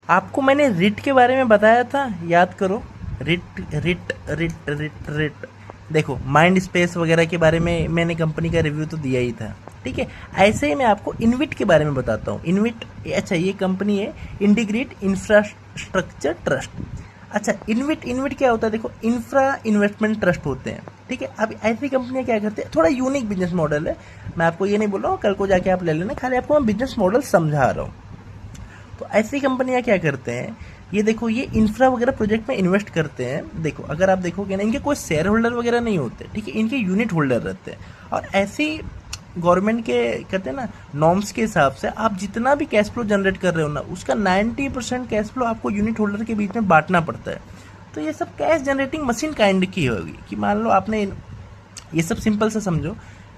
आपको मैंने रिट के बारे में बताया था, याद करो। Writ writ writ writ writ देखो, माइंड स्पेस वगैरह के बारे में मैंने कंपनी का रिव्यू तो दिया ही था। ठीक है, ऐसे ही मैं आपको इनविट के बारे में बताता हूँ। इनविट, अच्छा ये कंपनी है इंटीग्रेट इंफ्रास्ट्रक्चर ट्रस्ट। अच्छा, इनविट इनविट क्या होता है? देखो, इंफ्रा इन्वेस्टमेंट ट्रस्ट होते हैं। ठीक है, अब ऐसी कंपनियां क्या करते हैं, थोड़ा यूनिक बिजनेस मॉडल है। मैं आपको ये नहीं बोल रहा हूँ कल को जाके आप ले लेना, खाली आपको मैं बिजनेस मॉडल समझा रहा हूँ। तो ऐसी कंपनियां क्या करते हैं, ये देखो, ये इंफ्रा वगैरह प्रोजेक्ट में इन्वेस्ट करते हैं। देखो, अगर आप देखोगे ना, इनके कोई शेयर होल्डर वगैरह नहीं होते। ठीक है, इनके यूनिट होल्डर रहते हैं। और ऐसी गवर्नमेंट के कहते हैं ना नॉर्म्स के हिसाब से आप जितना भी कैश फ्लो जनरेट कर रहे हो ना, उसका 90% कैश फ्लो आपको यूनिट होल्डर के बीच में बांटना पड़ता है। तो ये सब कैश जनरेटिंग मशीन काइंड की होगी कि मान लो आपने ये सब सिंपल से समझो।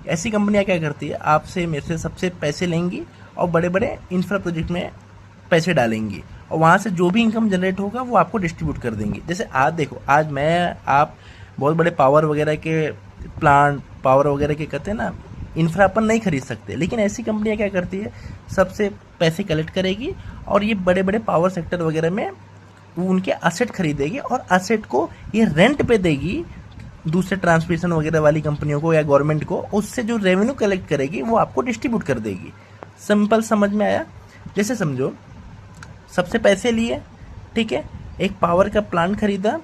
ऐसी कंपनियां क्या करती है, आपसे मेरे से सबसे पैसे लेंगी और बड़े बड़े इंफ्रा प्रोजेक्ट में पैसे डालेंगी, और वहाँ से जो भी इनकम जनरेट होगा वो आपको डिस्ट्रीब्यूट कर देंगी। जैसे आज देखो, आज मैं आप बहुत बड़े पावर वगैरह के प्लांट, पावर वगैरह के कहते हैं ना इंफ्रा अपन नहीं खरीद सकते, लेकिन ऐसी कंपनियां क्या करती है, सबसे पैसे कलेक्ट करेगी और ये बड़े बड़े पावर सेक्टर वगैरह में वो उनके असेट खरीदेगी और असेट को ये रेंट पे देगी दूसरे ट्रांसमिशन वगैरह वाली कंपनियों को या गवर्नमेंट को। उससे जो रेवेन्यू कलेक्ट करेगी वो आपको डिस्ट्रीब्यूट कर देगी। सिंपल समझ में आया? जैसे समझो, सबसे पैसे लिए, ठीक है, एक पावर का प्लांट खरीदा।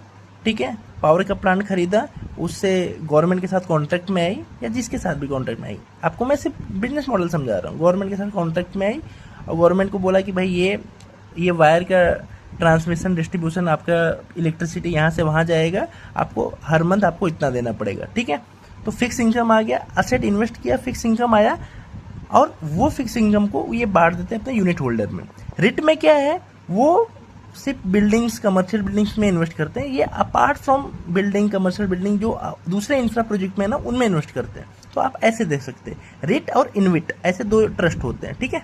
ठीक है, पावर का प्लांट खरीदा, उससे गवर्नमेंट के साथ कॉन्ट्रैक्ट में आई या जिसके साथ भी कॉन्ट्रैक्ट में आई, आपको मैं सिर्फ बिजनेस मॉडल समझा रहा हूँ। गवर्नमेंट के साथ कॉन्ट्रैक्ट में आई और गवर्नमेंट को बोला कि भाई ये वायर का ट्रांसमिशन डिस्ट्रीब्यूशन, आपका इलेक्ट्रिसिटी यहाँ से वहाँ जाएगा, आपको हर मंथ आपको इतना देना पड़ेगा। ठीक है, तो फिक्स इनकम आ गया, असेट इन्वेस्ट किया, फिक्स इनकम आया, और वो फिक्स इनकम को ये बांट देते हैं अपने यूनिट होल्डर में। रिट में क्या है, वो सिर्फ बिल्डिंग्स, कमर्शियल बिल्डिंग्स में इन्वेस्ट करते हैं। ये apart from building, commercial building जो दूसरे इंफ्रा प्रोजेक्ट में है ना, उनमें इन्वेस्ट करते हैं। तो आप ऐसे देख सकते हैं, रिट और इनविट ऐसे दो ट्रस्ट होते हैं। ठीक है।